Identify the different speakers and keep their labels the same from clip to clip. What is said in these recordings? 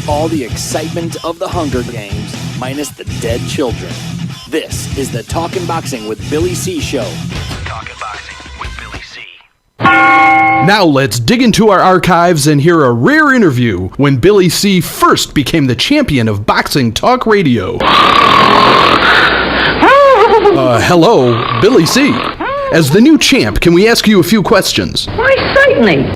Speaker 1: All the excitement of the Hunger Games, minus the dead children. This is the Talkin' Boxing with Billy C show.
Speaker 2: Talkin' Boxing with Billy C.
Speaker 3: Now let's dig into our archives and hear a rare interview when Billy C first became the champion of boxing talk radio. Hello, Billy C. As the new champ, can we ask you a few questions?
Speaker 4: Why, certainly.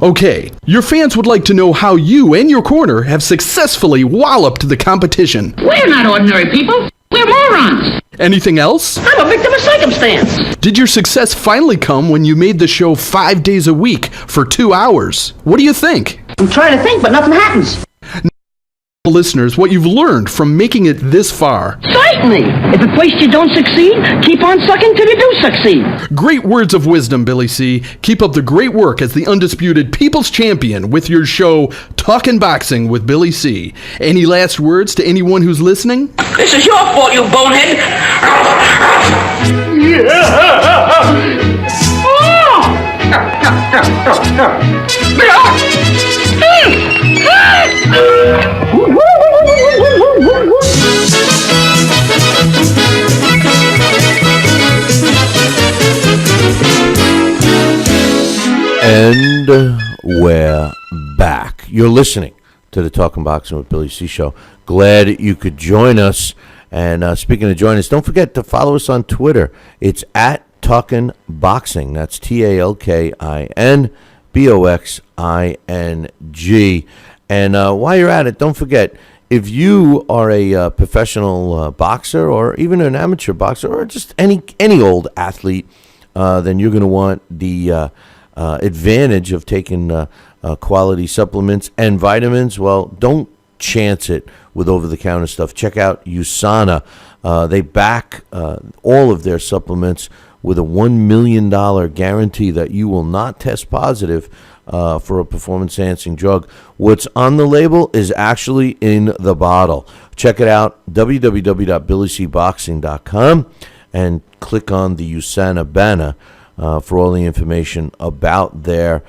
Speaker 3: Okay, your fans would like to know how you and your corner have successfully walloped the competition.
Speaker 4: We're not ordinary people. We're morons.
Speaker 3: Anything else?
Speaker 4: I'm a victim of circumstance.
Speaker 3: Did your success finally come when you made the show 5 days a week for 2 hours? What do you think?
Speaker 4: I'm trying to think, but nothing happens.
Speaker 3: Listeners, what you've learned from making it this far.
Speaker 4: Certainly. If at first you don't succeed, keep on sucking till you do succeed.
Speaker 3: Great words of wisdom, Billy C. Keep up the great work as the undisputed People's Champion with your show, Talkin' Boxing with Billy C. Any last words to anyone who's listening?
Speaker 4: This is your fault, you bonehead.
Speaker 5: And we're back. You're listening to the Talkin' Boxing with Billy C show. Glad you could join us. And speaking of join us, don't forget to follow us on Twitter. It's at Talkin' Boxing. That's TalkinBoxing. And while you're at it, don't forget, if you are a professional boxer or even an amateur boxer or just any old athlete, then you're going to want the advantage of taking quality supplements and vitamins. Well, don't chance it with over-the-counter stuff. Check out USANA. They back all of their supplements with a $1 million guarantee that you will not test positive for a performance-enhancing drug. What's on the label is actually in the bottle. Check it out, www.billycboxing.com, and click on the USANA banner for all the information about their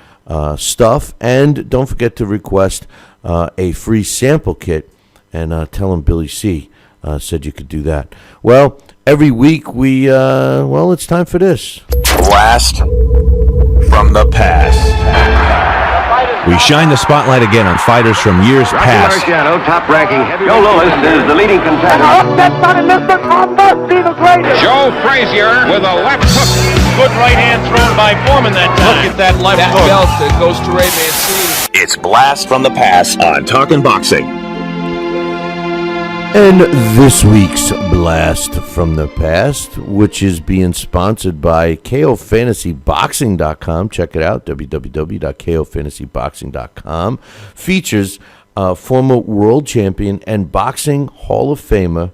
Speaker 5: stuff. And don't forget to request a free sample kit, and tell them Billy C said you could do that. Well, every week it's time for this.
Speaker 2: Blast from the past.
Speaker 6: We shine the spotlight again on fighters from years past.
Speaker 7: Marciano, top ranking. Joe Louis is the leading contender.
Speaker 8: Joe Frazier with a left hook. Good right hand thrown by Foreman that time. Look at that left hook.
Speaker 9: That belt that goes to Ray Mancini.
Speaker 2: It's Blast from the Past on Talkin' Boxing.
Speaker 5: And this week's Blast from the Past, which is being sponsored by KOFantasyBoxing.com. Check it out, www.KOFantasyBoxing.com. Features former world champion and boxing Hall of Famer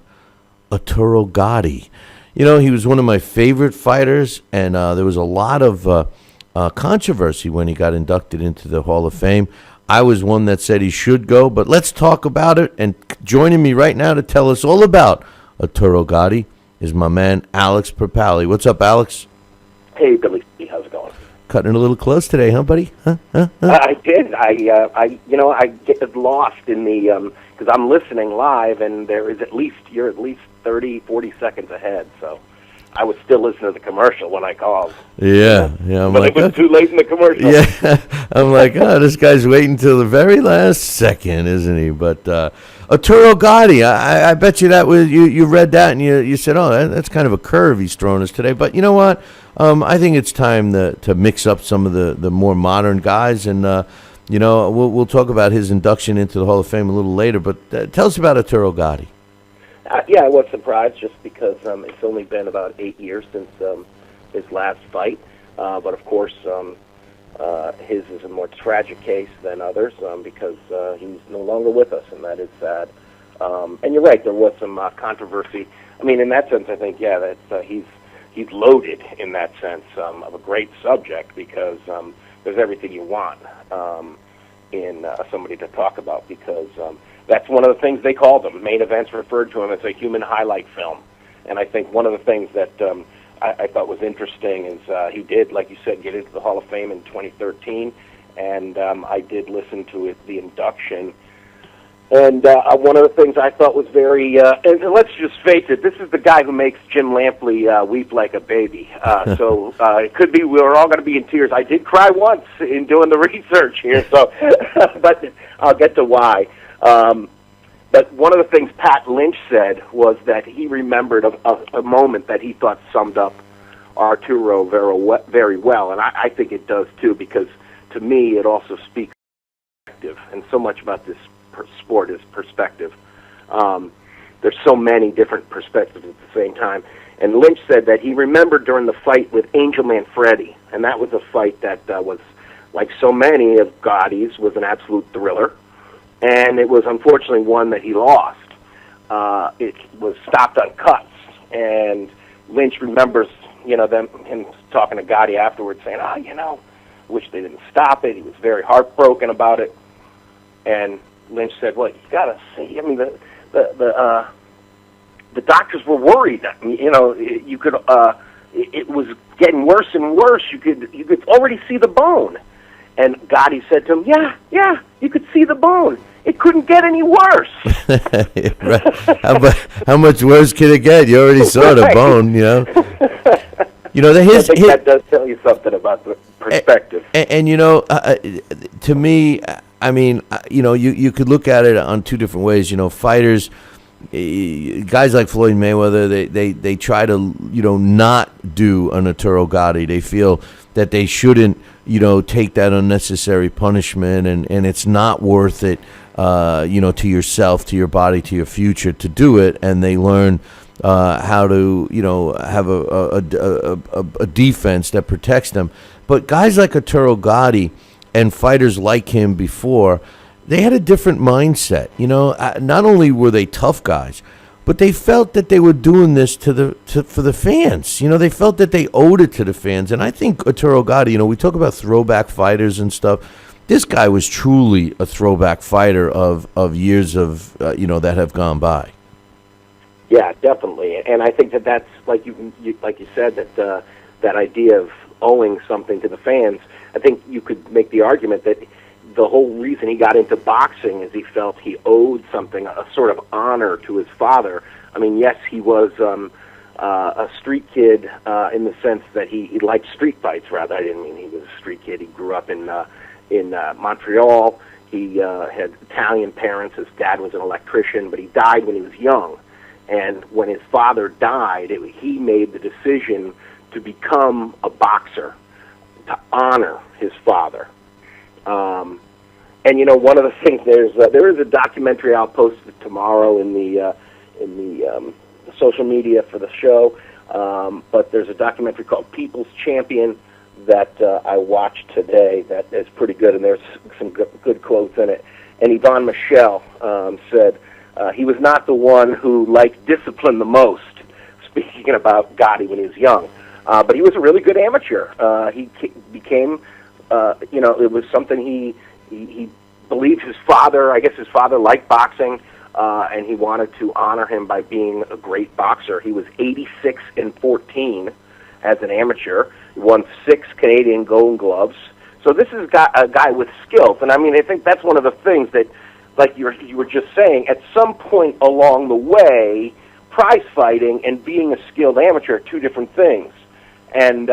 Speaker 5: Arturo Gatti. You know, he was one of my favorite fighters, and there was a lot of controversy when he got inducted into the Hall of Fame. I was one that said he should go, but let's talk about it. And joining me right now to tell us all about Arturo Gatti is my man, Alex Pierpaoli. What's up, Alex?
Speaker 10: Hey, Billy. How's it going?
Speaker 5: Cutting it a little close today, huh, buddy? Huh?
Speaker 10: I did. I get lost in the, because I'm listening live, and you're at least 30, 40 seconds ahead, so I was still listening to the commercial when I called.
Speaker 5: Yeah.
Speaker 10: But it was too late in the commercial.
Speaker 5: Yeah, I'm like, this guy's waiting till the very last second, isn't he? But Arturo Gatti, I bet you that was you read that and you said, that's kind of a curve he's throwing us today. But you know what? I think it's time to mix up some of the more modern guys, and we'll talk about his induction into the Hall of Fame a little later. But tell us about Arturo Gatti.
Speaker 10: I was surprised just because it's only been about 8 years since his last fight. But, of course, his is a more tragic case than others because he's no longer with us, and that is sad. And you're right, there was some controversy. I mean, in that sense, I think, that he's loaded in that sense of a great subject because there's everything you want in somebody to talk about because that's one of the things they called them. Main Events referred to him as a human highlight film. And I think one of the things that I thought was interesting is he did, like you said, get into the Hall of Fame in 2013. and I did listen to it, the induction. And one of the things I thought was very, and let's just face it, this is the guy who makes Jim Lampley weep like a baby. So it could be we're all going to be in tears. I did cry once in doing the research here, so but I'll get to why. But one of the things Pat Lynch said was that he remembered a moment that he thought summed up Arturo very well, and I think it does too, because to me it also speaks perspective, and so much about this sport is perspective. There's so many different perspectives at the same time. And Lynch said that he remembered during the fight with Angel Manfredi, and that was a fight that was, like so many of Gotti's, was an absolute thriller. And it was unfortunately one that he lost. It was stopped on cuts, and Lynch remembers, him talking to Gatti afterwards, saying, wish they didn't stop it. He was very heartbroken about it. And Lynch said, "Well, you got to see. I mean, the doctors were worried. You could. It was getting worse and worse. You could already see the bone." And Gatti said to him, "Yeah, you could see the bone. It couldn't get any worse."
Speaker 5: How much worse can it get? You already saw the bone,
Speaker 10: I think that does tell you something about the perspective.
Speaker 5: And to me, I mean, you could look at it on two different ways. Fighters, guys like Floyd Mayweather, they try to, not do an Arturo Gatti. They feel that they shouldn't, take that unnecessary punishment, and it's not worth it, to yourself, to your body, to your future to do it. And they learn how to, have a defense that protects them. But guys like Arturo Gatti and fighters like him before, they had a different mindset. Not only were they tough guys, but they felt that they were doing this for the fans. They felt that they owed it to the fans. And I think Arturo Gatti, we talk about throwback fighters and stuff. This guy was truly a throwback fighter of years of, that have gone by.
Speaker 10: Yeah, definitely. And I think that's, like you said, that idea of owing something to the fans. I think you could make the argument that the whole reason he got into boxing is he felt he owed something, a sort of honor to his father. I mean, yes, he was a street kid in the sense that he liked street fights, rather. I didn't mean he was a street kid. He grew up in Montreal. He had Italian parents. His dad was an electrician, but he died when he was young. And when his father died, he made the decision to become a boxer, to honor his father. And one of the things, there is a documentary I'll post tomorrow in the social media for the show. But there's a documentary called People's Champion that I watched today that is pretty good, and there's some good quotes in it. And Yvonne Michelle said he was not the one who liked discipline the most, speaking about Gatti when he was young. But he was a really good amateur. He became, it was something he believed his father, I guess his father liked boxing, and he wanted to honor him by being a great boxer. He was 86-14 as an amateur. He won 6 Canadian Gold Gloves. So this is a guy with skills. And I mean, I think that's one of the things that, like you were just saying, at some point along the way, prize fighting and being a skilled amateur are two different things. And,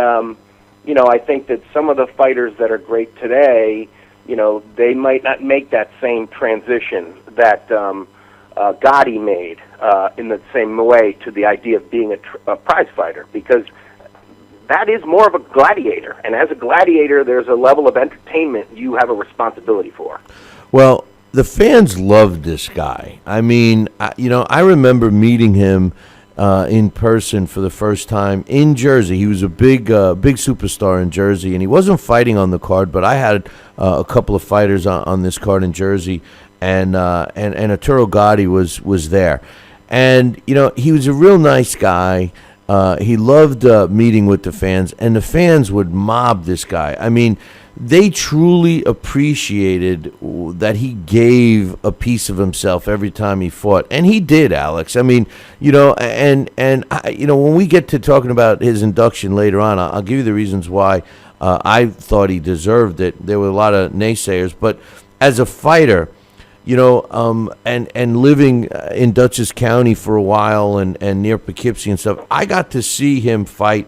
Speaker 10: I think that some of the fighters that are great today, they might not make that same transition that Gatti made in the same way to the idea of being a prize fighter, because that is more of a gladiator. And as a gladiator, there's a level of entertainment you have a responsibility for.
Speaker 5: Well, the fans loved this guy. I mean, I remember meeting him in person for the first time in Jersey. He was a big superstar in Jersey, and he wasn't fighting on the card, but I had a couple of fighters on this card in Jersey, and Arturo Gatti was there. And, he was a real nice guy. He loved meeting with the fans, and the fans would mob this guy. I mean, they truly appreciated that he gave a piece of himself every time he fought, and he did, Alex. I mean, when we get to talking about his induction later on, I'll give you the reasons why I thought he deserved it. There were a lot of naysayers, but as a fighter, and living in Dutchess County for a while and near Poughkeepsie and stuff, I got to see him fight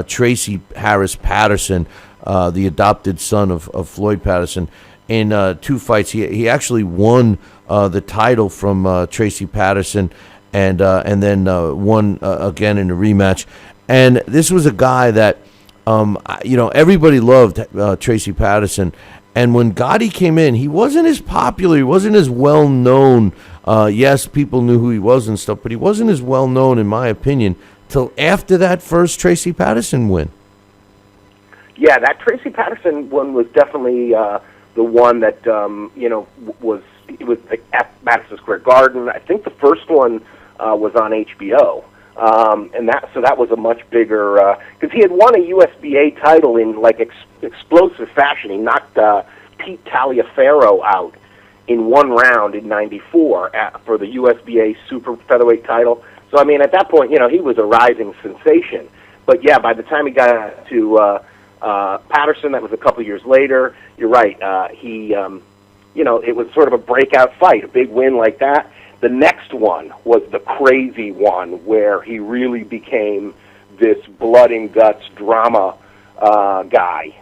Speaker 5: Tracy Harris Patterson, the adopted son of Floyd Patterson, in 2 fights. He actually won the title from Tracy Patterson, and then won again in a rematch. And this was a guy that everybody loved, Tracy Patterson. And when Gatti came in, he wasn't as popular. He wasn't as well known. Yes, people knew who he was and stuff, but he wasn't as well known, in my opinion, till after that first Tracy Patterson win.
Speaker 10: Yeah, that Tracy Patterson one was definitely the one that was at Madison Square Garden. I think the first one was on HBO. And that was a much bigger, because he had won a USBA title in explosive fashion. He knocked Pete Taliaferro out in 1 round in ~94 for the USBA super featherweight title. So I mean, at that point, he was a rising sensation. But yeah, by the time he got to Patterson, that was a couple years later. You're right. It was sort of a breakout fight, a big win like that. The next one was the crazy one where he really became this blood and guts drama guy,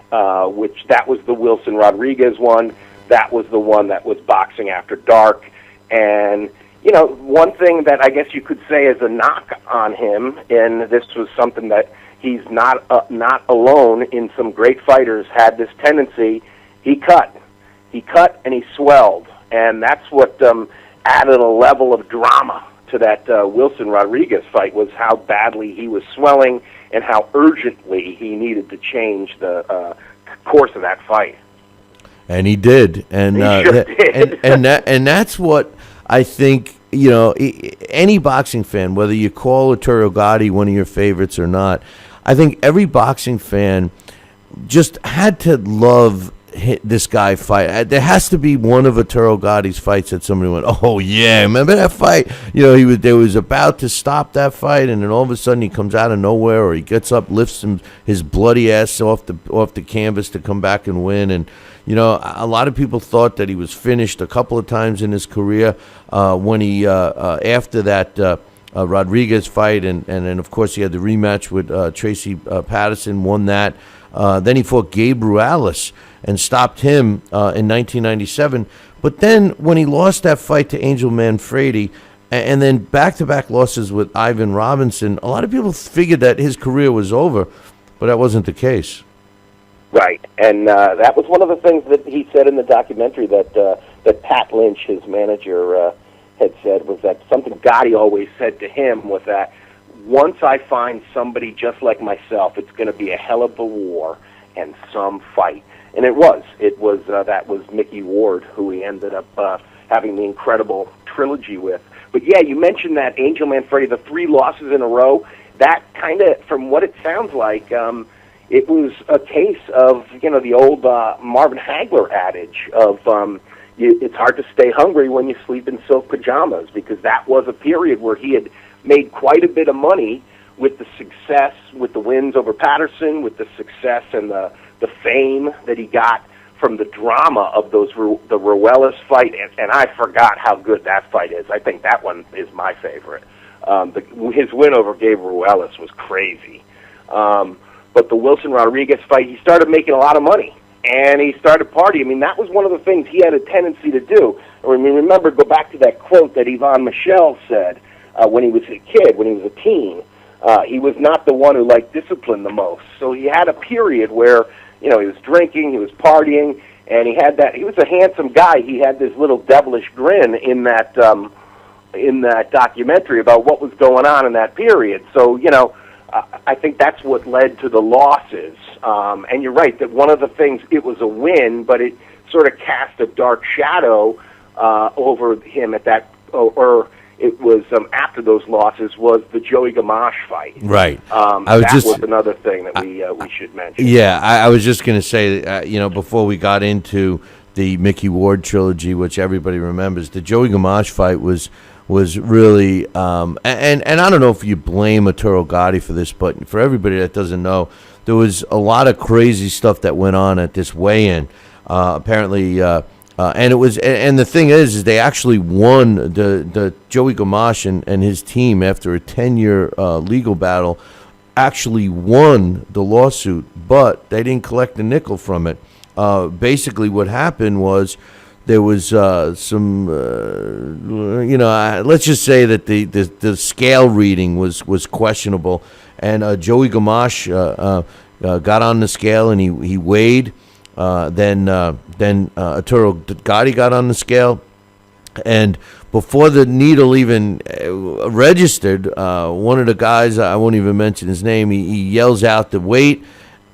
Speaker 10: which that was the Wilson Rodriguez one. That was the one that was Boxing After Dark. And, one thing that I guess you could say is a knock on him, and this was something that he's not alone in, some great fighters had this tendency, he cut and he swelled. And that's what added a level of drama to that Wilson Rodriguez fight, was how badly he was swelling and how urgently he needed to change the course of that fight.
Speaker 5: And he did, and
Speaker 10: sure did.
Speaker 5: and that's what I think. Any boxing fan, whether you call Arturo Gatti one of your favorites or not, I think every boxing fan just had to love this guy fight. There has to be one of Arturo Gatti's fights that somebody went, "Oh yeah, remember that fight?" They was about to stop that fight, and then all of a sudden he comes out of nowhere, or he gets up, lifts his bloody ass off the canvas to come back and win. And a lot of people thought that he was finished a couple of times in his career when he after that Rodriguez fight, and then of course he had the rematch with Tracy Patterson, won that. Then he fought Gabe Ruelas and stopped him in 1997. But then when he lost that fight to Angel Manfredi, and then back-to-back losses with Ivan Robinson, a lot of people figured that his career was over, but that wasn't the case.
Speaker 10: Right, and that was one of the things that he said in the documentary that Pat Lynch, his manager, had said, was that something Gatti always said to him was that once I find somebody just like myself, it's going to be a hell of a war and some fight. And it was. That was Mickey Ward, who he ended up having the incredible trilogy with. But yeah, you mentioned that Angel Manfredi, the 3 losses in a row. That kind of, from what it sounds like, it was a case of, the old Marvin Hagler adage of it's hard to stay hungry when you sleep in silk pajamas, because that was a period where he had made quite a bit of money with the success, with the wins over Patterson, with the success and the fame that he got from the drama of the Ruelas fight, and I forgot how good that fight is. I think that one is my favorite. His win over Gabe Ruelas was crazy. But the Wilson Rodriguez fight, he started making a lot of money, and he started partying. I mean, that was one of the things he had a tendency to do. I mean, remember, go back to that quote that Yvonne Michel said when he was a kid, when he was a teen. He was not the one who liked discipline the most. So he had a period where, he was drinking, he was partying, and he was a handsome guy. He had this little devilish grin in that documentary about what was going on in that period. So, I think that's what led to the losses. And you're right, that one of the things, it was a win, but it sort of cast a dark shadow over him at that, or it was after those losses, was the Joey Gamache fight.
Speaker 5: Right.
Speaker 10: That was another thing that we should mention.
Speaker 5: Yeah, I was just going to say, before we got into the Mickey Ward trilogy, which everybody remembers, the Joey Gamache fight was really, and I don't know if you blame Arturo Gatti for this, but for everybody that doesn't know, there was a lot of crazy stuff that went on at this weigh-in. Apparently, and it was, and the thing is they actually won the Joey Gamache and his team after a 10-year legal battle. Actually won the lawsuit, but they didn't collect a nickel from it. Basically, what happened was there was some, let's just say that the scale reading was questionable, and Joey Gamache got on the scale and he weighed. Then Arturo Gatti got on the scale, and before the needle even registered, one of the guys, I won't even mention his name, he yells out the weight,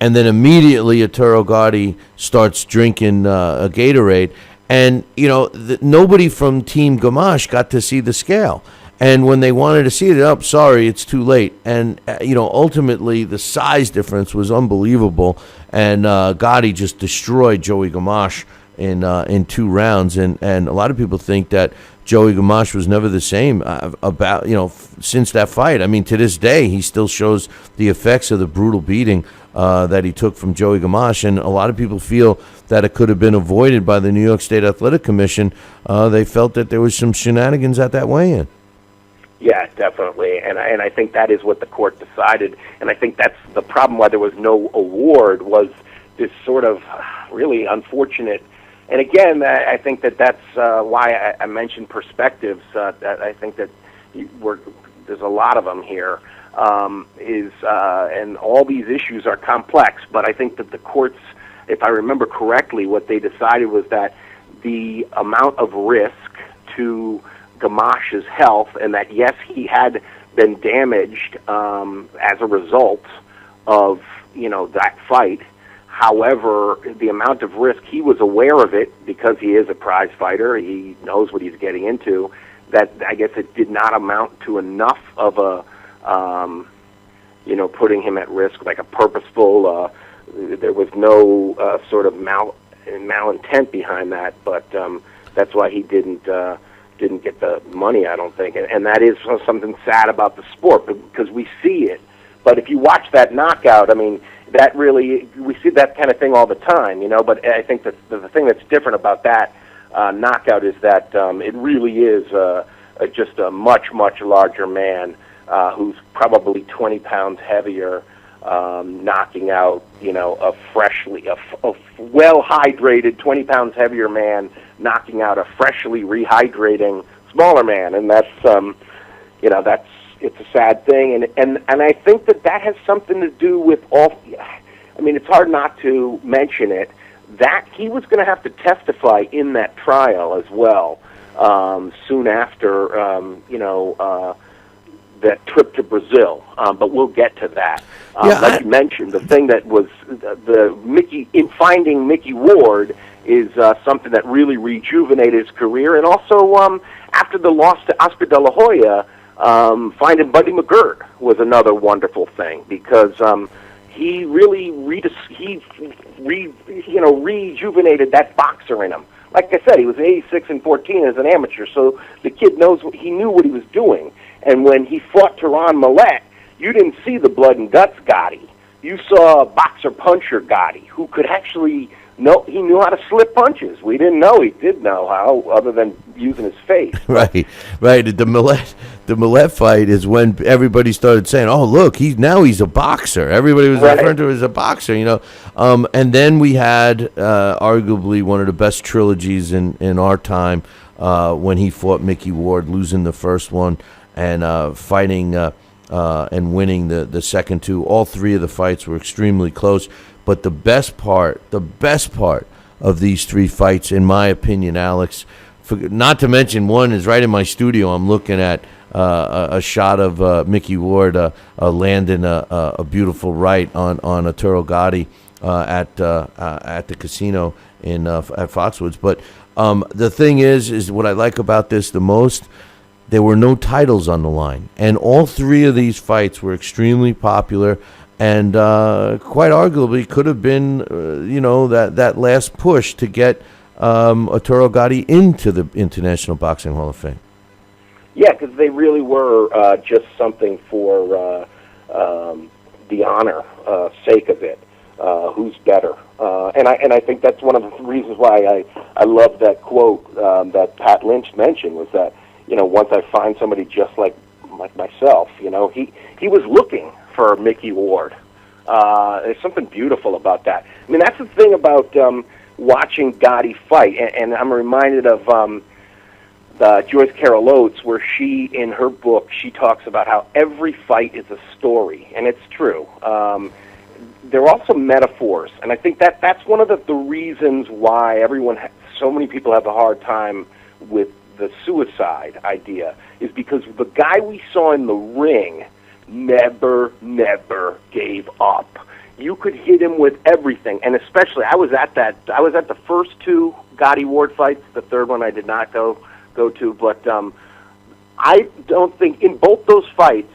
Speaker 5: and then immediately Arturo Gatti starts drinking a Gatorade. And, nobody from Team Gamache got to see the scale. And when they wanted to see it, sorry, it's too late. And, ultimately the size difference was unbelievable. And Gotti just destroyed Joey Gamache in 2 rounds. And a lot of people think that Joey Gamache was never the same since that fight. I mean, to this day, he still shows the effects of the brutal beating that he took from Joey Gamache. And a lot of people feel that it could have been avoided by the New York State Athletic Commission. They felt that there was some shenanigans at that weigh-in.
Speaker 10: Yeah, definitely, and I think that is what the court decided, and I think that's the problem why there was no award, was this sort of really unfortunate. And again, I think that's why I mentioned perspectives. That I think that there's a lot of them here, and all these issues are complex. But I think that the courts, if I remember correctly, what they decided was that the amount of risk to Gamache's health, and that yes, he had been damaged as a result of that fight. However, the amount of risk, he was aware of it because he is a prize fighter. He knows what he's getting into. That I guess it did not amount to enough of a putting him at risk, like a purposeful. There was no sort of malintent behind that, but that's why he didn't get the money, I don't think. And that is something sad about the sport, because we see it. But if you watch that knockout, I mean, that really, we see that kind of thing all the time, but I think that the thing that's different about that knockout is that it really is just a much, much larger man who's probably 20 pounds heavier, knocking out, a well-hydrated 20 pounds heavier man, knocking out a freshly rehydrating smaller man, and that's it's a sad thing, and I think that has something to do with all. I mean, it's hard not to mention it, that he was going to have to testify in that trial as well, soon after that trip to Brazil, but we'll get to that. Like you mentioned, the thing that was finding Mickey Ward is something that really rejuvenated his career, and also after the loss to Oscar De La Hoya, finding Buddy McGirt was another wonderful thing, because he really rejuvenated that boxer in him. Like I said, he was 86-14 as an amateur, so the kid he knew what he was doing. And when he fought Teron Millette, you didn't see the blood and guts Gotti. You saw boxer puncher Gotti, who could actually he knew how to slip punches. We didn't know he did know how, other than using his face. Right.
Speaker 5: The Millette fight is when everybody started saying, "Oh, look, he's a boxer." Everybody was referring to him as a boxer, And then we had arguably one of the best trilogies in our time when he fought Mickey Ward, losing the first one and fighting and winning the second two. All 3 of the fights were extremely close. But the best part of these 3 fights, in my opinion, Alex, not to mention one is right in my studio. I'm looking at a shot of Mickey Ward landing a beautiful right on Arturo Gatti at the casino at Foxwoods. But the thing is what I like about this the most, there were no titles on the line. And all 3 of these fights were extremely popular. And quite arguably could have been, that last push to get Arturo Gatti into the International Boxing Hall of Fame. Yeah,
Speaker 10: because they really were just something for the honor sake of it. Who's better? And I think that's one of the reasons why I love that quote that Pat Lynch mentioned, was that, once I find somebody just like myself, he was looking for Mickey Ward. There's something beautiful about that. I mean, that's the thing about watching Gotti fight, and I'm reminded of Joyce Carol Oates, where she, in her book, she talks about how every fight is a story, and it's true. They're also metaphors, and I think that's one of the reasons why so many people have a hard time with the suicide idea, is because the guy we saw in the ring never gave up. You could hit him with everything, and especially I was at the first two Gotti Ward fights. The third one I did not go to, but I don't think in both those fights,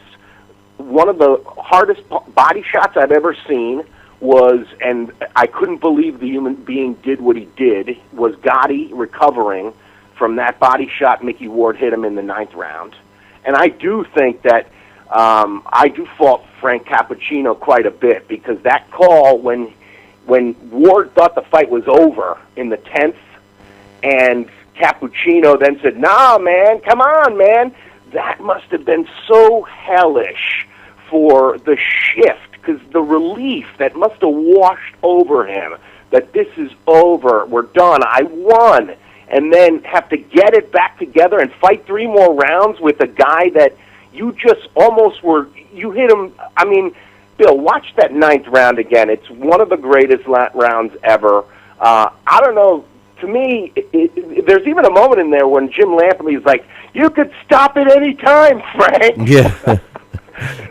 Speaker 10: one of the hardest body shots I've ever seen was, and I couldn't believe the human being did what he did, was Gotti recovering from that body shot Mickey Ward hit him in the 9th round. And I do think that I do fault Frank Cappuccino quite a bit, because that call when Ward thought the fight was over in the 10th, and Cappuccino then said, "Nah, man, come on, man," that must have been so hellish for the shift, because the relief that must have washed over him, that this is over, we're done, I won, and then have to get it back together and fight 3 more rounds with a guy that you just almost you hit him. I mean, Bill, watch that 9th round again. It's one of the greatest rounds ever. I don't know, to me, there's even a moment in there when Jim Lampley's like, "You could stop at any time, Frank."
Speaker 5: Yeah.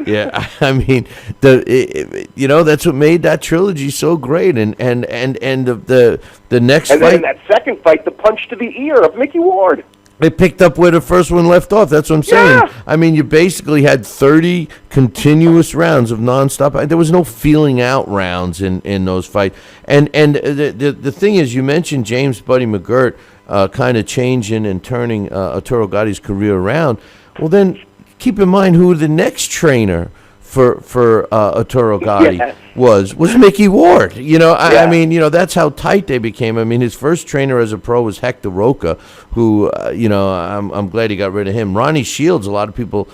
Speaker 5: Yeah, I mean, that's what made that trilogy so great, and the next
Speaker 10: and
Speaker 5: fight,
Speaker 10: then in that second fight, the punch to the ear of Mickey Ward.
Speaker 5: They picked up where the first one left off. That's what I'm saying.
Speaker 10: Yeah.
Speaker 5: I mean, you basically had 30 continuous rounds of nonstop. There was no feeling out rounds in those fights. And the thing is, you mentioned James Buddy McGirt kind of changing and turning Arturo Gatti's career around. Well, then keep in mind who the next trainer for Arturo Gatti was Mickey Ward. I mean, that's how tight they became. I mean, his first trainer as a pro was Hector Roca, who, I'm glad he got rid of him. Ronnie Shields, a lot of people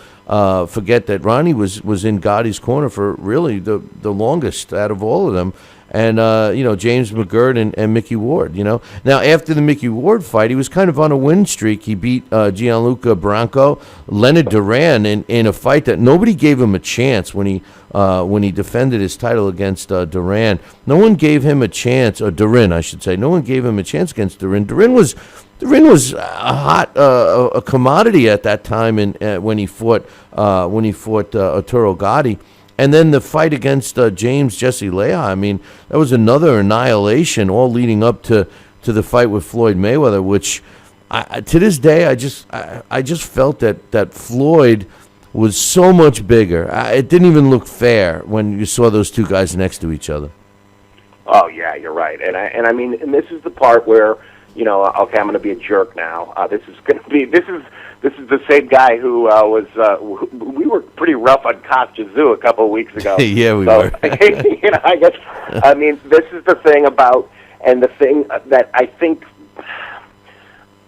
Speaker 5: forget that Ronnie was in Gotti's corner for really the longest out of all of them. And, James McGirt and Mickey Ward, Now, after the Mickey Ward fight, he was kind of on a win streak. He beat Gianluca Branco, Leonard Duran in a fight that nobody gave him a chance when he defended his title against Duran. No one gave him a chance, or Durin, I should say. No one gave him a chance against Durin. Durin was a hot a commodity at that time, when he fought Arturo Gatti. And then the fight against James Jesse Leah, I mean, that was another annihilation, all leading up to the fight with Floyd Mayweather, which to this day I just felt that Floyd was so much bigger. It didn't even look fair when you saw those two guys next to each other.
Speaker 10: Oh yeah, you're right, and I mean, and this is the part where, okay, I'm going to be a jerk now. This is the same guy who we were pretty rough on Kostya Zoo a couple of weeks ago.
Speaker 5: Yeah, we were.
Speaker 10: I guess, I mean, this is the thing about, and the thing that I think,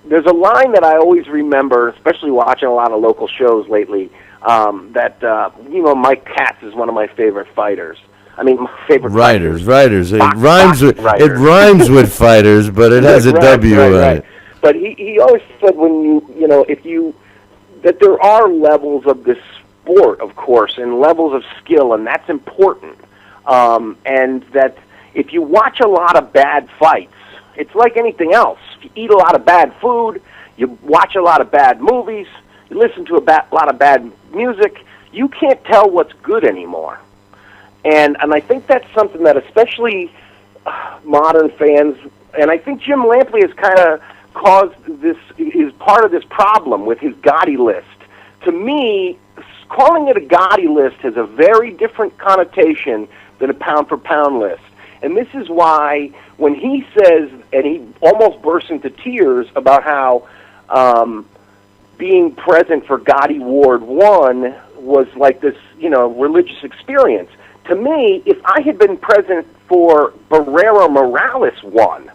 Speaker 10: there's a line that I always remember, especially watching a lot of local shows lately, that Mike Katz is one of my favorite fighters. I mean, my favorite
Speaker 5: writers. It rhymes with fighters, but it has a W on it.
Speaker 10: But he always said that there are levels of this sport, of course, and levels of skill, and that's important. And that if you watch a lot of bad fights, it's like anything else. If you eat a lot of bad food, you watch a lot of bad movies, you listen to a lot of bad music, you can't tell what's good anymore. And I think that's something that especially modern fans, and I think Jim Lampley has kind of caused this, is part of this problem with his Gotti list. To me, calling it a Gotti list has a very different connotation than a pound-for-pound list. And this is why when he says, and he almost bursts into tears about how being present for Gotti Ward 1 was like this, religious experience. to me, if I had been present for Barrera Morales won,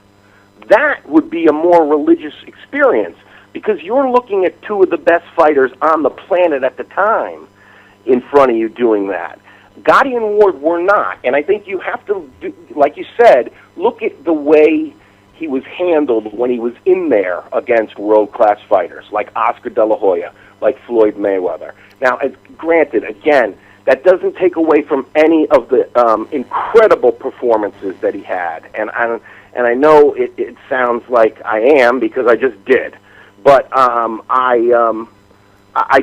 Speaker 10: that would be a more religious experience, because you're looking at two of the best fighters on the planet at the time in front of you doing that. Gatti and Ward were not, and I think you have to, do, like you said, look at the way he was handled when he was in there against world-class fighters like Oscar De La Hoya, like Floyd Mayweather. Now, granted, again, that doesn't take away from any of the incredible performances that he had, and I know it sounds like I am because I just did, but I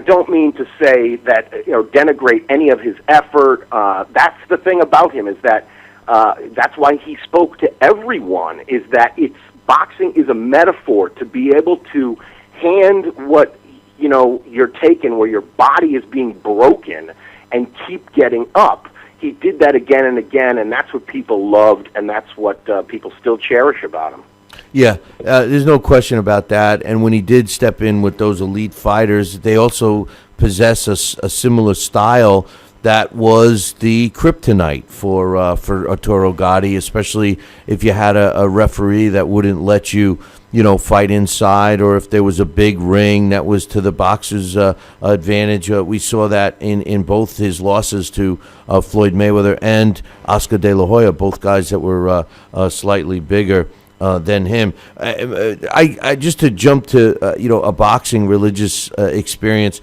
Speaker 10: don't mean to say that, denigrate any of his effort. That's the thing about him, is that that's why he spoke to everyone, is that boxing is a metaphor to be able to hand what, you're taking, where your body is being broken, and keep getting up. He did that again and again, and that's what people loved, and that's what people still cherish about him.
Speaker 5: Yeah, there's no question about that. And when he did step in with those elite fighters, they also possess a similar style that was the kryptonite for Arturo Gatti, especially if you had a referee that wouldn't let you, fight inside, or if there was a big ring that was to the boxer's advantage. We saw that in both his losses to Floyd Mayweather and Oscar De La Hoya, both guys that were slightly bigger than him. I just to jump to a boxing religious experience.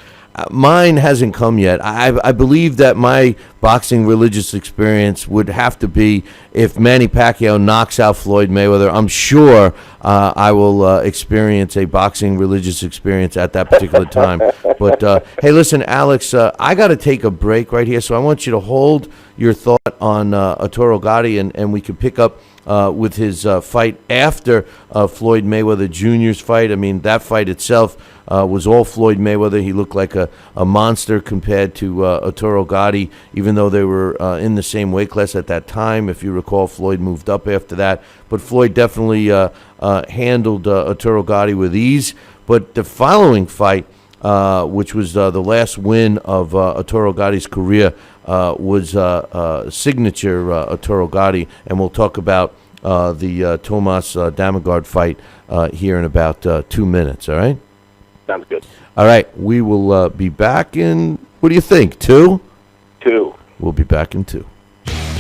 Speaker 5: Mine hasn't come yet. I believe that my boxing religious experience would have to be if Manny Pacquiao knocks out Floyd Mayweather. I'm sure I will experience a boxing religious experience at that particular time. But hey, listen, Alex, I got to take a break right here, so I want you to hold your thought on Arturo Gatti, and we can pick up with his fight after Floyd Mayweather Jr.'s fight. I mean, that fight itself was all Floyd Mayweather. He looked like a monster compared to Arturo Gatti, even though they were in the same weight class at that time. If you recall, Floyd moved up after that. But Floyd definitely handled Arturo Gatti with ease. But the following fight, which was the last win of Arturo Gatti's career, was signature Arturo Gatti, and we'll talk about the Tomas Damagard fight here in about 2 minutes, all right?
Speaker 10: Sounds good.
Speaker 5: All right, we will be back in, what do you think, 2?
Speaker 10: 2.
Speaker 5: We'll be back in 2.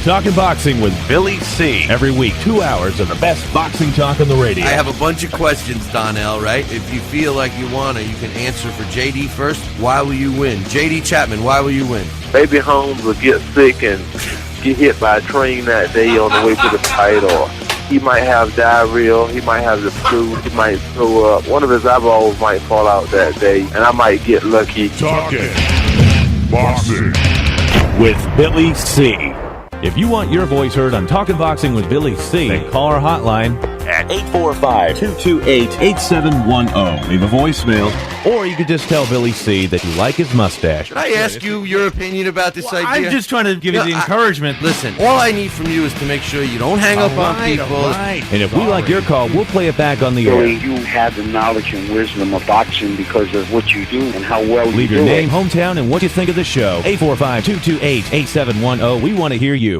Speaker 6: Talking Boxing with Billy C. Every week, 2 hours of the best boxing talk on the radio.
Speaker 5: I have a bunch of questions, Donnell, right? If you feel like you want to, you can answer for JD first. Why will you win? JD Chapman, why will you win?
Speaker 11: Baby Holmes will get sick and get hit by a train that day on the way to the fight, or he might have diarrhea, he might have the flu, he might throw up. One of his eyeballs might fall out that day, and I might get lucky.
Speaker 12: Talking Boxing
Speaker 6: with Billy C. If you want your voice heard on Talkin' Boxing with Billy C., then call our hotline at 845-228-8710. Leave a voicemail, or you could just tell Billy C. that you like his mustache.
Speaker 5: Should I ask you your opinion about this idea?
Speaker 13: I'm just trying to give you the encouragement.
Speaker 5: Listen, all I need from you is to make sure you don't hang up on people.
Speaker 6: And if we like your call, we'll play it back on the air.
Speaker 14: Billy, you have the knowledge and wisdom of boxing because of what you do and how well you do it.
Speaker 6: Leave your name, hometown, and what you think of the show. 845-228-8710. We want to hear you.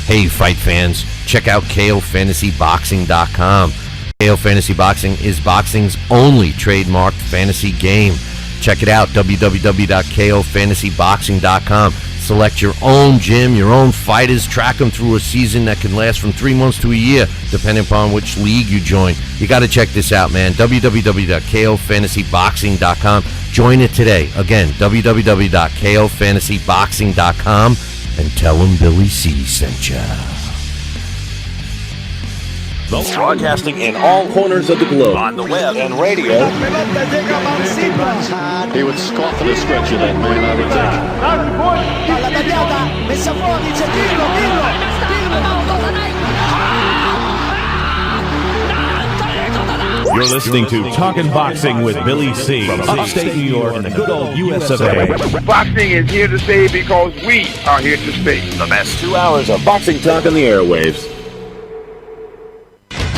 Speaker 5: Hey, fight fans, check out KOFantasyBoxing.com. KO Fantasy Boxing is boxing's only trademarked fantasy game. Check it out, www.KOFantasyBoxing.com. Select your own gym, your own fighters, track them through a season that can last from 3 months to a year, depending upon which league you join. You got to check this out, man. www.KOFantasyBoxing.com. Join it today. Again, www.KOFantasyBoxing.com. And tell them Billy C. sent ya.
Speaker 6: Broadcasting in all corners of the globe. On the web and radio.
Speaker 12: He would scoff at the stretch of that man, I would think.
Speaker 6: You're listening to Talkin' Boxing with Billy C. From upstate New York and the good old US of A.
Speaker 8: Boxing is here to stay because we are here to stay.
Speaker 6: The best 2 hours of boxing talk on the airwaves.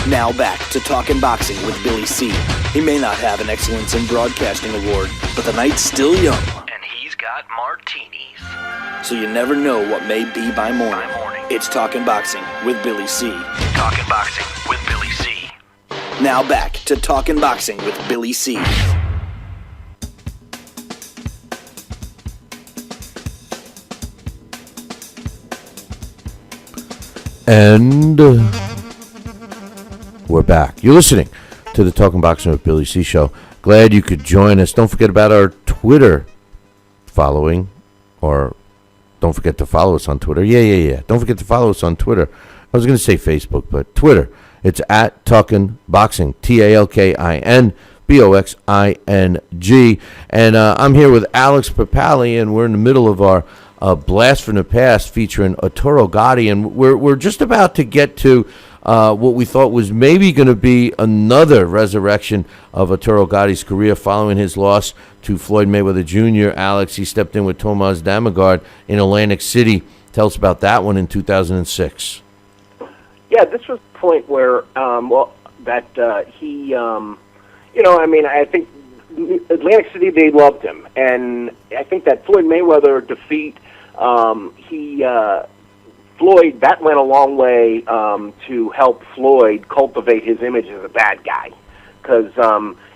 Speaker 1: Now back to Talkin' Boxing with Billy C. He may not have an Excellence in Broadcasting award, but the night's still young.
Speaker 2: And he's got martinis.
Speaker 1: so you never know what may be by morning. It's Talkin' Boxing with Billy C.
Speaker 2: Talking Boxing with Billy C.
Speaker 1: Now back to Talkin' Boxing with Billy C.
Speaker 5: And we're back. You're listening to the Talking Boxing with Billy C show. Glad you could join us. Don't forget about our Twitter following, or don't forget to follow us on Twitter. Yeah. Don't forget to follow us on Twitter. I was going to say Facebook, but Twitter. It's at Talkin' Boxing, TalkinBoxing. And I'm here with Alex Pierpaoli, and we're in the middle of our Blast from the Past featuring Arturo Gatti, and we're just about to get to what we thought was maybe going to be another resurrection of Arturo Gatti's career following his loss to Floyd Mayweather Jr. Alex, he stepped in with Tomas Damagard in Atlantic City. Tell us about that one in 2006.
Speaker 10: Yeah, this was the point where, I think Atlantic City, they loved him. And I think that Floyd Mayweather defeat, Floyd, that went a long way to help Floyd cultivate his image as a bad guy. Because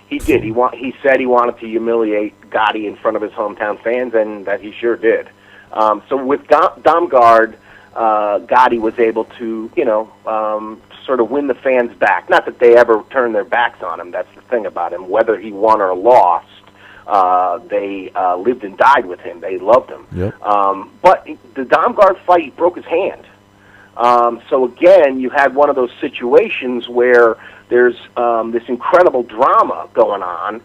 Speaker 10: he did. He said he wanted to humiliate Gatti in front of his hometown fans, and that he sure did. So with Damagard, Gatti was able to, sort of win the fans back. Not that they ever turned their backs on him. That's the thing about him. Whether he won or lost, they lived and died with him. They loved him.
Speaker 5: Yep.
Speaker 10: But the Damagard fight, he broke his hand. So again, you had one of those situations where there's this incredible drama going on,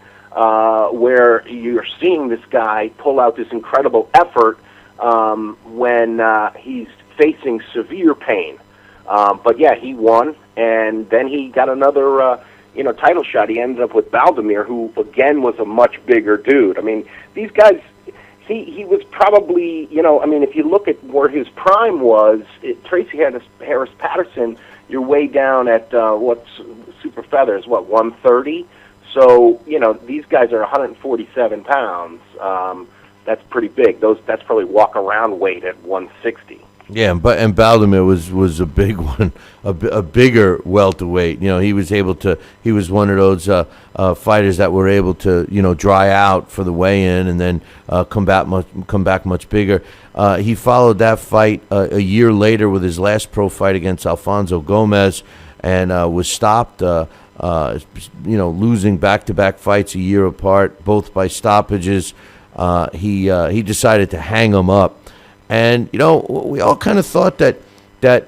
Speaker 10: where you're seeing this guy pull out this incredible effort when he's facing severe pain. But yeah, he won, and then he got another, title shot. He ended up with Valdemir, who again was a much bigger dude. I mean, these guys, he was probably, if you look at where his prime was, Tracy Harris Patterson, you're way down at what's super feathers, 130. So these guys are 147 pounds. That's pretty big. That's probably walk around weight at 160.
Speaker 5: Yeah, and Valdemir was a big one, a bigger welterweight. He was one of those fighters that were able to dry out for the weigh-in and then come back much bigger. He followed that fight a year later with his last pro fight against Alfonso Gomez, and was stopped. Losing back-to-back fights a year apart, both by stoppages. He decided to hang him up. And we all kind of thought that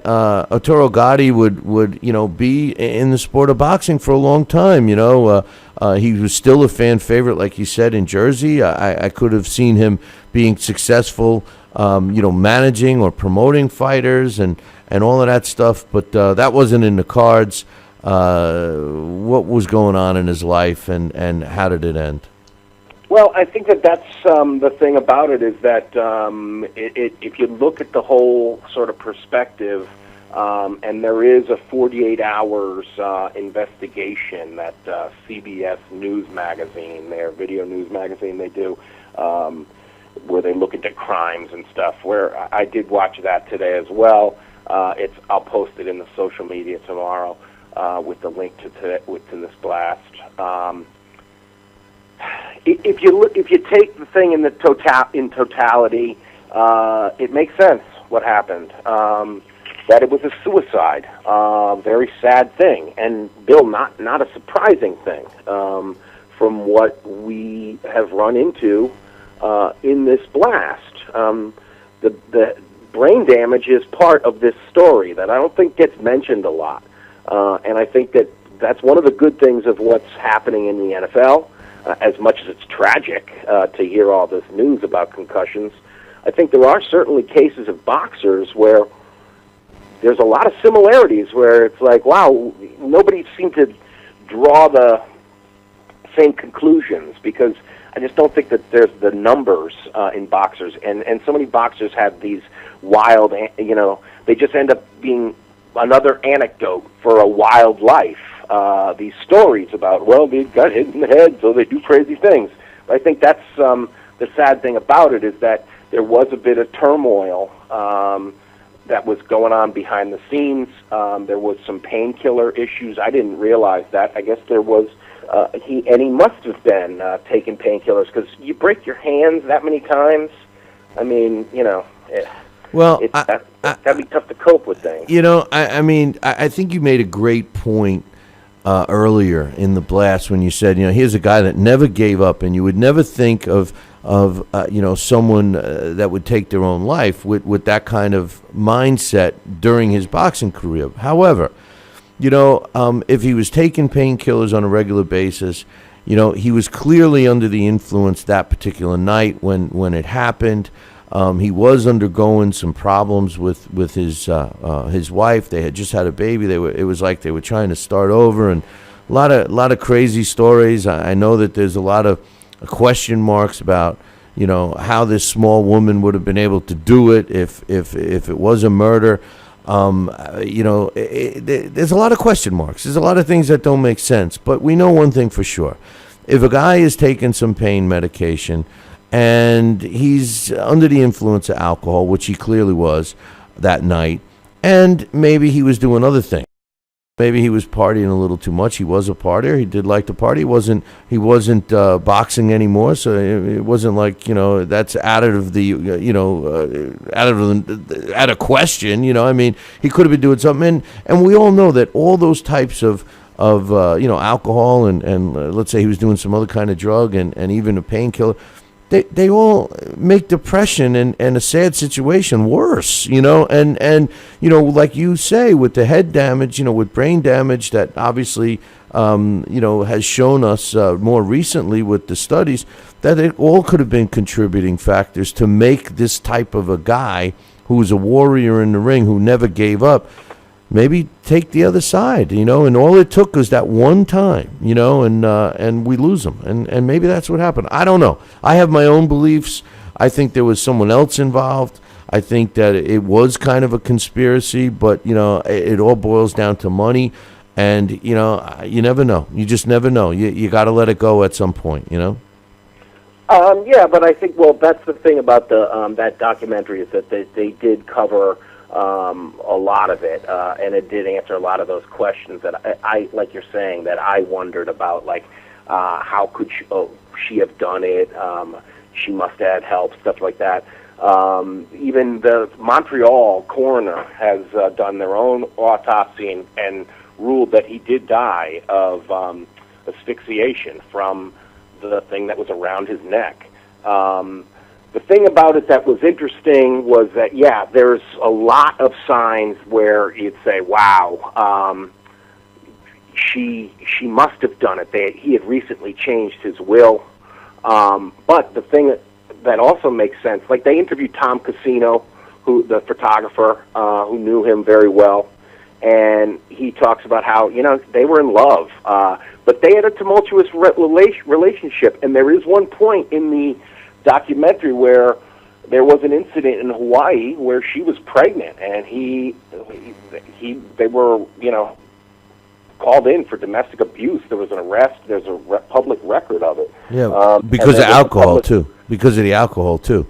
Speaker 5: Arturo Gatti would be in the sport of boxing for a long time. He was still a fan favorite, like you said, in Jersey. I could have seen him being successful, managing or promoting fighters and all of that stuff. But that wasn't in the cards. What was going on in his life, and how did it end?
Speaker 10: Well, I think that's the thing about it is that if you look at the whole sort of perspective, and there is a 48 hours investigation that CBS News Magazine, their video news magazine, they do, where they look into crimes and stuff. Where I did watch that today as well. I'll post it in the social media tomorrow with the link to this blast. If you take the thing in totality, it makes sense what happened. That it was a suicide, very sad thing, and Bill, not a surprising thing from what we have run into in this blast. The brain damage is part of this story that I don't think gets mentioned a lot, and I think that's one of the good things of what's happening in the NFL. As much as it's tragic to hear all this news about concussions, I think there are certainly cases of boxers where there's a lot of similarities where it's like, wow, nobody seemed to draw the same conclusions, because I just don't think that there's the numbers in boxers. And so many boxers have these wild, they just end up being another anecdote for a wild life. These stories about, they got hit in the head, so they do crazy things. But I think that's the sad thing about it, is that there was a bit of turmoil that was going on behind the scenes. There was some painkiller issues. I didn't realize that. I guess there was. He must have been taking painkillers, because you break your hands that many times. I mean, that'd be tough to cope with things.
Speaker 5: I think you made a great point earlier in the blast when you said, here's a guy that never gave up, and you would never think of someone that would take their own life with that kind of mindset during his boxing career. However, if he was taking painkillers on a regular basis, he was clearly under the influence that particular night when it happened. He was undergoing some problems with his wife. They had just had a baby. It was like they were trying to start over, and a lot of crazy stories. I know that there's a lot of question marks about how this small woman would have been able to do it if it was a murder. There's a lot of question marks. There's a lot of things that don't make sense. But we know one thing for sure. If a guy is taking some pain medication and he's under the influence of alcohol, which he clearly was that night, and maybe he was doing other things. Maybe he was partying a little too much. He was a partier. He did like to party. He wasn't boxing anymore, so it wasn't like that's out of question. I mean, he could have been doing something, and we all know that all those types of alcohol and let's say he was doing some other kind of drug and even a painkiller. They all make depression and a sad situation worse, and like you say, with the head damage, with brain damage that obviously, has shown us more recently with the studies that it all could have been contributing factors to make this type of a guy who's a warrior in the ring, who never gave up, maybe take the other side, and all it took was that one time, and we lose him, and maybe that's what happened. I don't know. I have my own beliefs. I think there was someone else involved. I think that it was kind of a conspiracy, but it all boils down to money, and you never know. You just never know. You got to let it go at some point,
Speaker 10: Yeah, but I think that's the thing about the that documentary, is that they did cover a lot of it, and it did answer a lot of those questions that I like you're saying, that I wondered about, like how could she have done it? She must have had help, stuff like that. Even the Montreal coroner has done their own autopsy and ruled that he did die of asphyxiation from the thing that was around his neck. The thing about it that was interesting was that, there's a lot of signs where you'd say, wow, she must have done it. He had recently changed his will. But the thing that also makes sense, like they interviewed Tom Casino, the photographer, who knew him very well, and he talks about how, they were in love, but they had a tumultuous relationship, and there is one point in the documentary where there was an incident in Hawaii where she was pregnant, and they were called in for domestic abuse. There was an arrest. There's a public record of it.
Speaker 5: Yeah, because of alcohol too. Because of the alcohol too.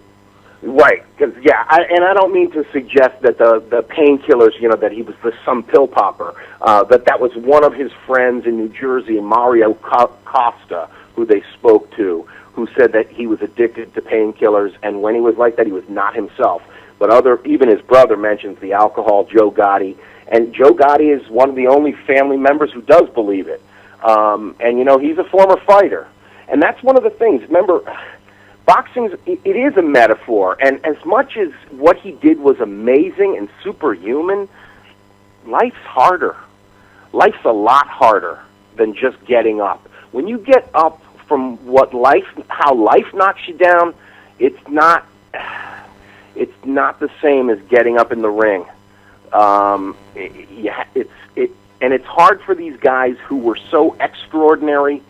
Speaker 10: Right. Because I don't mean to suggest that the painkillers, that he was some pill popper. That was one of his friends in New Jersey, Mario Costa, who they spoke to, who said that he was addicted to painkillers, and when he was like that, he was not himself. But even his brother mentions the alcohol, Joe Gatti, and Joe Gatti is one of the only family members who does believe it. And he's a former fighter, and that's one of the things. Remember, boxing, it is a metaphor, and as much as what he did was amazing and superhuman, life's harder. Life's a lot harder than just getting up. When you get up from how life knocks you down, it's not the same as getting up in the ring. And it's hard for these guys who were so extraordinary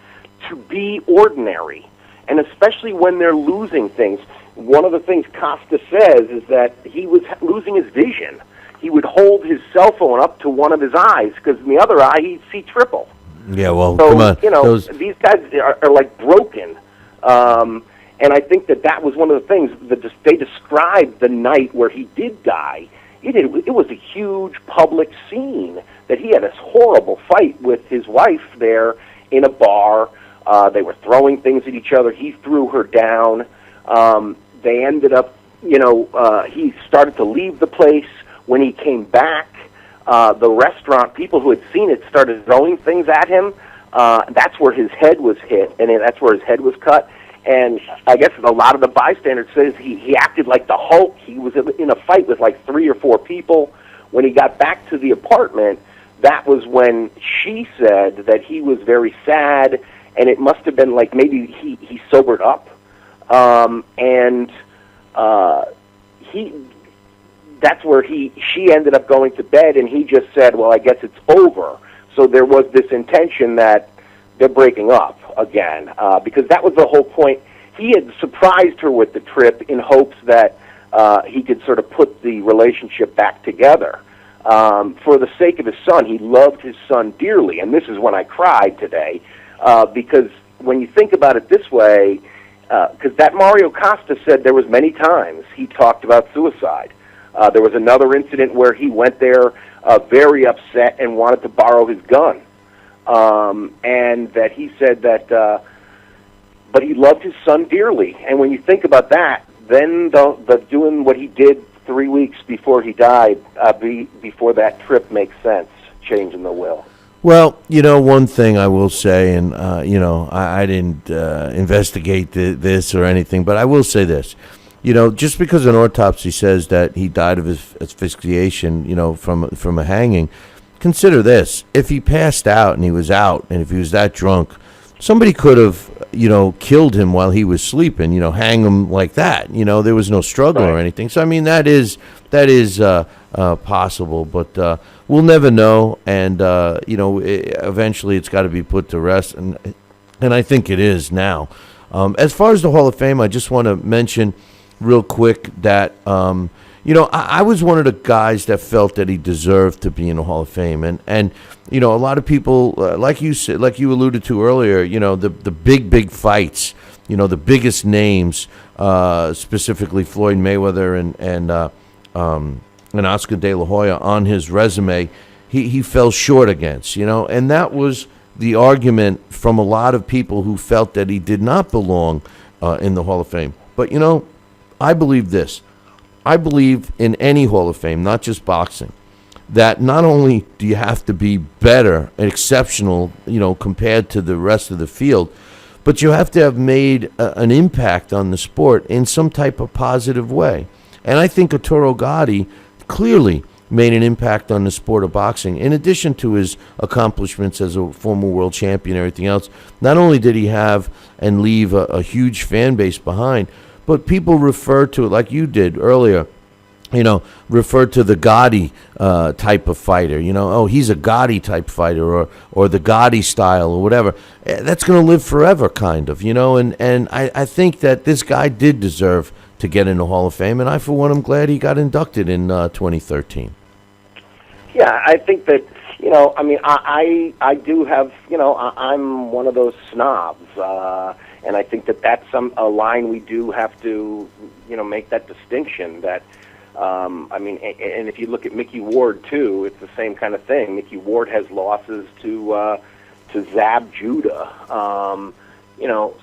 Speaker 10: to be ordinary, and especially when they're losing things. One of the things Costa says is that he was losing his vision. He would hold his cell phone up to one of his eyes, because in the other eye he'd see triple.
Speaker 5: Yeah, well,
Speaker 10: so,
Speaker 5: come on.
Speaker 10: These guys are like broken. And I think that was one of the things that they described the night where he did die. It was a huge public scene that he had this horrible fight with his wife there in a bar. They were throwing things at each other. He threw her down. They ended up, he started to leave the place. When he came back, the restaurant, people who had seen it started throwing things at him. That's where his head was hit, and that's where his head was cut. And I guess a lot of the bystanders says he acted like the Hulk. He was in a fight with like 3 or 4 people. When he got back to the apartment, that was when she said that he was very sad, and it must have been like maybe he sobered up. That's where she ended up going to bed, and he just said, well, I guess it's over. So there was this intention that they're breaking up again, because that was the whole point. He had surprised her with the trip in hopes that he could sort of put the relationship back together. For the sake of his son, he loved his son dearly, and this is when I cried today, because when you think about it this way, because that Mario Costa said there was many times he talked about suicide. There was another incident where he went there very upset and wanted to borrow his gun. And that he said that, but he loved his son dearly. And when you think about that, then the doing what he did 3 weeks before he died, before that trip makes sense, changing the will.
Speaker 5: Well, one thing I will say, and, I didn't investigate this or anything, but I will say this. Just because an autopsy says that he died of asphyxiation, from a hanging, consider this. If he passed out and he was out, and if he was that drunk, somebody could have, killed him while he was sleeping, hang him like that. There was no struggle or anything. So, I mean, that is possible, but we'll never know. And, eventually it's got to be put to rest. And I think it is now. As far as the Hall of Fame, I just want to mention real quick that, I was one of the guys that felt that he deserved to be in the Hall of Fame. And a lot of people, like you said, like you alluded to earlier, the big fights, the biggest names, specifically Floyd Mayweather and Oscar De La Hoya on his resume, he fell short against, and that was the argument from a lot of people who felt that he did not belong in the Hall of Fame. But, I believe this. I believe in any Hall of Fame, not just boxing, that not only do you have to be better and exceptional, compared to the rest of the field, but you have to have made an impact on the sport in some type of positive way. And I think Arturo Gatti clearly made an impact on the sport of boxing. In addition to his accomplishments as a former world champion and everything else, not only did he have and leave a huge fan base behind, but people refer to it, like you did earlier, refer to the Gotti type of fighter. He's a Gotti type fighter, or the Gotti style, or whatever. That's going to live forever, kind of, And I think that this guy did deserve to get in the Hall of Fame, and I, for one, am glad he got inducted in 2013.
Speaker 10: Yeah, I think that, I do have, I'm one of those snobs. And I think that that's a line we do have to, make that distinction. That, and if you look at Mickey Ward too, it's the same kind of thing. Mickey Ward has losses to Zab Judah.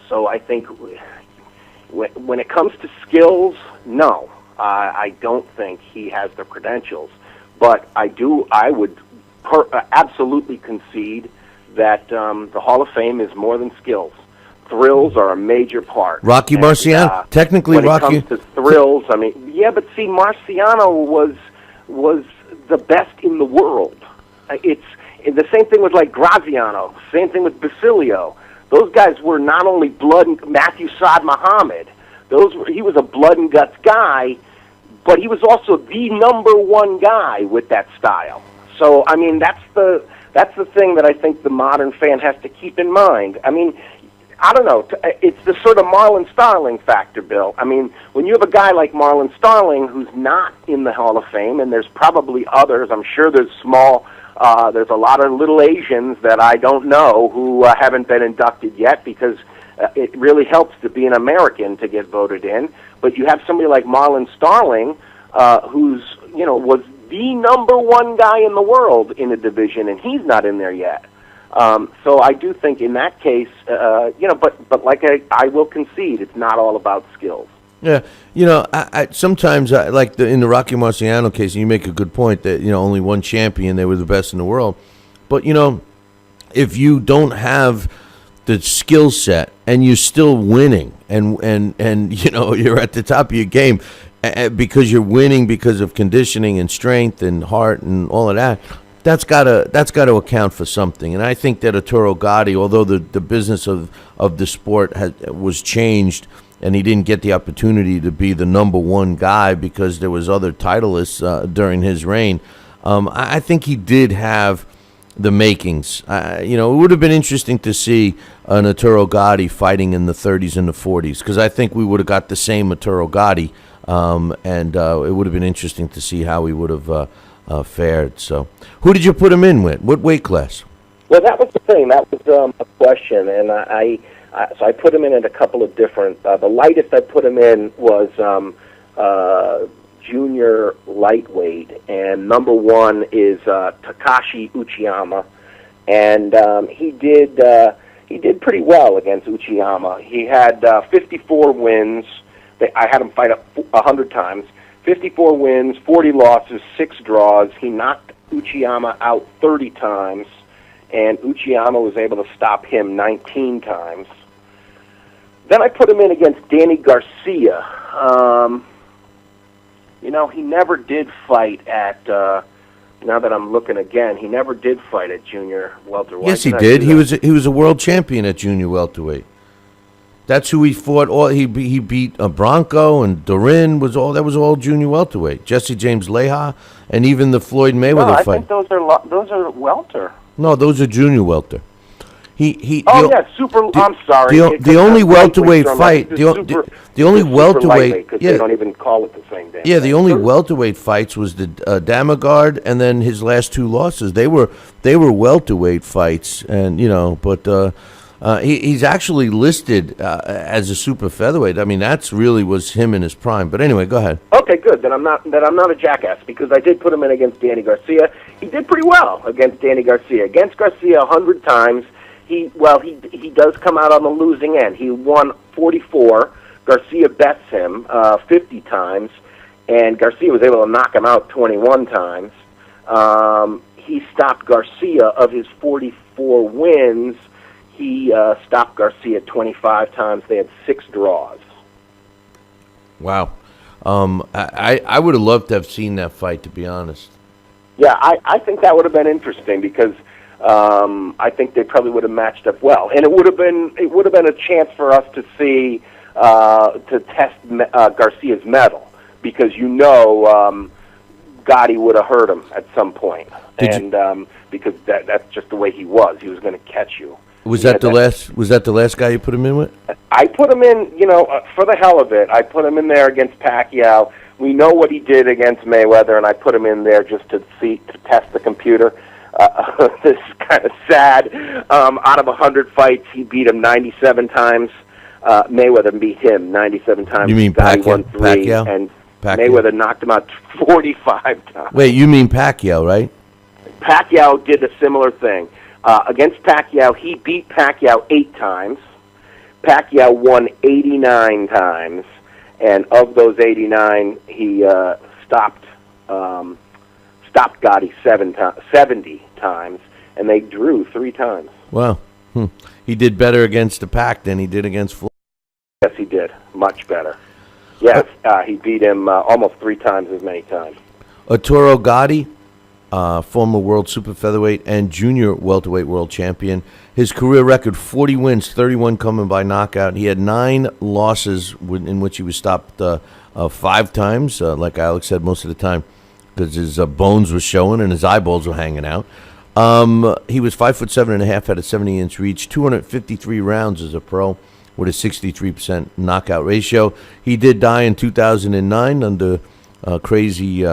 Speaker 10: So I think when it comes to skills, no, I don't think he has the credentials. But I would absolutely concede that the Hall of Fame is more than skills. Thrills are a major part.
Speaker 5: Rocky Marciano, technically
Speaker 10: when
Speaker 5: Rocky.
Speaker 10: When it comes to thrills, but see, Marciano was the best in the world. It's the same thing with like Graziano, same thing with Basilio. Those guys were not only blood and Matthew Saad Muhammad. He was a blood and guts guy, but he was also the number one guy with that style. So that's the thing that I think the modern fan has to keep in mind. I don't know. It's the sort of Marlon Starling factor, Bill. When you have a guy like Marlon Starling who's not in the Hall of Fame, and there's probably others, I'm sure there's small There's a lot of little Asians that I don't know who haven't been inducted yet because it really helps to be an American to get voted in. But you have somebody like Marlon Starling, who's was the number one guy in the world in a division, and he's not in there yet. So I do think in that case, but like I will concede, it's not all about skills.
Speaker 5: Yeah, I sometimes like in the Rocky Marciano case, and you make a good point that only one champion, they were the best in the world. But if you don't have the skill set and you're still winning, and you're at the top of your game because you're winning because of conditioning and strength and heart and all of that. That's got to account for something, and I think that Arturo Gatti, although the business of the sport was changed, and he didn't get the opportunity to be the number one guy because there was other titleists during his reign. I think he did have the makings. It would have been interesting to see an Arturo Gatti fighting in the 30s and the 40s because I think we would have got the same Arturo Gatti, and it would have been interesting to see how he would have fared. So, who did you put him in with? What weight class?
Speaker 10: Well, that was the thing. That was a question, and so I put him in at a couple of different. The lightest I put him in was junior lightweight, and number one is Takashi Uchiyama, and he did pretty well against Uchiyama. He had 54 wins. I had him fight up 100 times. 54 wins, 40 losses, 6 draws. He knocked Uchiyama out 30 times, and Uchiyama was able to stop him 19 times. Then I put him in against Danny Garcia. He never did fight at, now that I'm looking again, he never did fight at junior welterweight.
Speaker 5: Yes, he did. He was a world champion at junior welterweight. That's who he fought. He beat Bronco and Durin. That was all junior welterweight. Jesse James Leija and even the Floyd Mayweather fight.
Speaker 10: I think those are welter.
Speaker 5: No, those are junior welter.
Speaker 10: Super. I'm sorry.
Speaker 5: The only welterweight fight. The only welterweight.
Speaker 10: They don't even call it the same thing.
Speaker 5: Yeah, the only welterweight fights was the Damagard and then his last 2 losses. They were welterweight fights, and but. He's actually listed as a super featherweight. I mean, that's really was him in his prime. But anyway, go ahead.
Speaker 10: Okay, good. Then I'm not a jackass because I did put him in against Danny Garcia. He did pretty well against Danny Garcia. Against Garcia 100 times. He does come out on the losing end. He won 44. Garcia bets him 50 times, and Garcia was able to knock him out 21 times. He stopped Garcia of his 44 wins. He stopped Garcia 25 times. They had 6 draws.
Speaker 5: Wow. I would have loved to have seen that fight, to be honest.
Speaker 10: Yeah, I think that would have been interesting because I think they probably would have matched up well, and it would have been a chance for us to see to test Garcia's mettle because Gotti would have hurt him at some point, because that's just the way he was. He was going to catch you.
Speaker 5: Was that the last guy you put him in with?
Speaker 10: I put him in, for the hell of it. I put him in there against Pacquiao. We know what he did against Mayweather, and I put him in there just to test the computer. This is kind of sad. Out of 100 fights, he beat him 97 times. Mayweather beat him 97 times.
Speaker 5: You mean
Speaker 10: Pacquiao? And Mayweather knocked him out 45 times.
Speaker 5: Wait, you mean Pacquiao, right?
Speaker 10: Pacquiao did a similar thing. Against Pacquiao, he beat Pacquiao 8 times. Pacquiao won 89 times, and of those 89, he stopped Gotti 70 times, and they drew 3 times.
Speaker 5: Wow. He did better against the Pac than he did against Floyd.
Speaker 10: Yes, he did. Much better. Yes, he beat him almost 3 times as many times.
Speaker 5: Arturo Gatti, former world super featherweight and junior welterweight world champion. His career record, 40 wins, 31 coming by knockout. He had 9 losses in which he was stopped 5 times, like Alex said, most of the time, because his bones were showing and his eyeballs were hanging out. He was 5'7.5", had a 70-inch reach, 253 rounds as a pro with a 63% knockout ratio. He did die in 2009 under crazy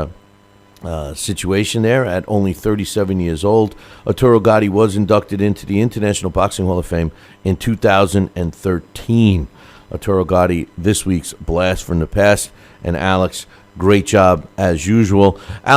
Speaker 5: situation there at only 37 years old. Arturo Gatti was inducted into the International Boxing Hall of Fame in 2013. Arturo Gatti, this week's Blast from the Past. And Alex, great job as usual. Alex.